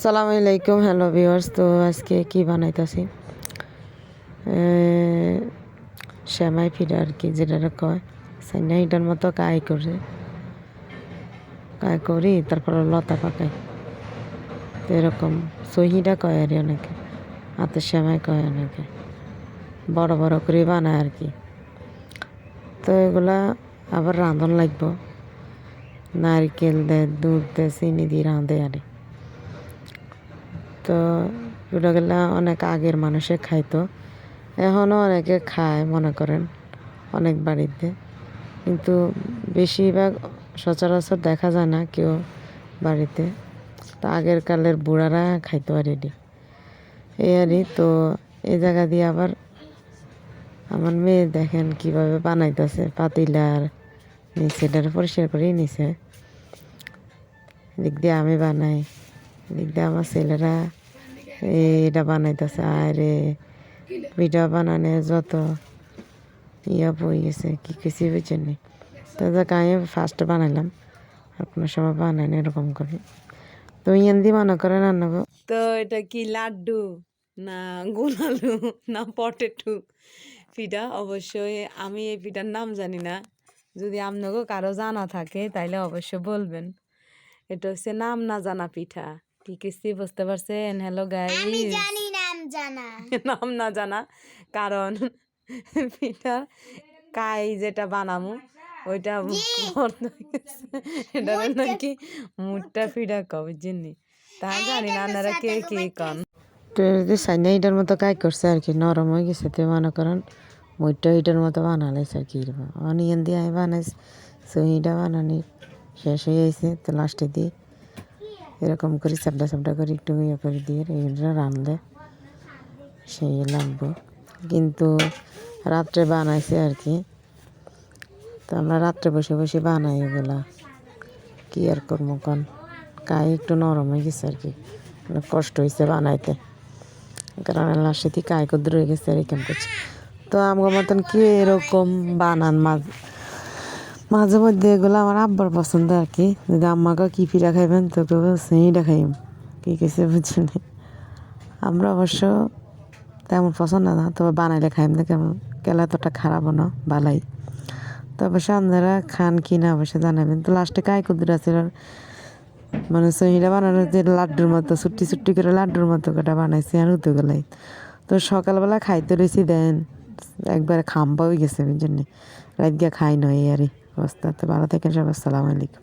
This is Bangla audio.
আসসালামু আলাইকুম, হ্যালো ভিউয়ার্স। তো আজকে কি বানাইতেছি সেমাই পিঠা আর কি, যেটা কয় সাইনা এটার মতো কাই করি তারপরে লতা পাকাই। তো এরকম সহিটা কয় আর অনেকে, হাতের সেমাই কয় অনেকে, বড় বড় করে বানায় আর কি। তো এগুলা আবার রাঁধন লাগবো, নারকেল দেয়, দুধ দেয়, চিনি দিয়ে রাঁধে আর। তো এগুলা অনেক আগের মানুষে খাইতো, এখনও অনেকে খায় মনে করেন অনেক বাড়িতে, কিন্তু বেশিরভাগ সচরাচর দেখা যায় না কেউ বাড়িতে। তো আগের কালের বুড়ারা খাইতো আর এটি এই আরই। তো এই জায়গা দিয়ে আবার আমার মেয়ে দেখেন কিভাবে বানাইতেছে, পাতিলার নিচে এটার পরিষ্কার করেই নিছে, দিক দিয়ে আমি বানাই, দিক দিয়ে আমার ছেলেরা এটা বানাইতেছে। আর পিঠা বানানে যত বই গেছে কি কিছু বুঝছেন নি। তো যাক আমি ফার্স্ট বানাইলাম, আপনার সময় বানান এরকম করে। তো ইয়ান দিয়ে মনে করেন রান্না। তো এটা কি লাড্ডু না গোলালু না পটেটো পিঠা? অবশ্যই আমি এই পিঠার নাম জানি না, যদি আপনাকেও কারো জানা থাকে তাইলে অবশ্যই বলবেন। এটা হচ্ছে নাম না জানা পিঠা। কি কিছু বুঝতে পারছেন? হ্যালো গাইস, নাম না জানা কারণ পিঠা কাই যেটা বানামু ওইটা এটা নাকি মুটটা পিঠা কবে জিনি তা জানি না, আপনারা কে কি কন। তো সাইনা ইটার মতো কাই করছে আর কি, নরম হয়ে গেছে। তো মনে করেন মুটটা ইটার মতো বানালাইছে আর কি। অনিয়ন দিয়ে আমি বানাইছি, সহিটা বানানি শেষ হয়ে যাইছে। তো লাস্টে দিয়ে এরকম করে চাপটা করে একটু ইয়ে করে দিয়ে এটা রাঁধলে সেই লাগবো। কিন্তু রাত্রে বানাইছে আর কি। তো আমরা রাত্রে বসে বসে বানাই এগুলা, কি আর করবো কন। কাই একটু নরম হয়ে গেছে আর কি, অনেক কষ্ট হয়েছে বানাইতে, কারণ লাস্টে দিয়ে কাই কদ্দুর হয়ে গেছে আর এখান করছে। তো আমার মতন কি এরকম বানান মাঝে মধ্যে এগুলো আমার আব্বার পছন্দ আর কি। যদি আম্মাকে কি পিঠা খাইবেন তো কেউ সেইটা খাইম, কি কেছে বুঝছেন। আমরা অবশ্য তেমন পছন্দ না, তবে বানাইলে খাইম না, কেমন কেলা এতটা খারাপও না, ভালাই। তো অবশ্য আপনারা খান কি না অবশ্যই জানাবেন। তো লাস্টে কাই কুদ্দুর আছে মানে সহিটা বানানো যে লাড্ডুর মতো ছুট্টি করে লাড্ডুর মতো কটা বানাইছি আর হতে গেলাই। তো সকালবেলা খাইতে রয়েছি দেন একবারে খাম্বা হয়ে গেছে, ওই জন্যে রাত গিয়া খাই নয় আর অবস্থা। তো ভালো থাকেন সব, আসসালামু আলাইকুম।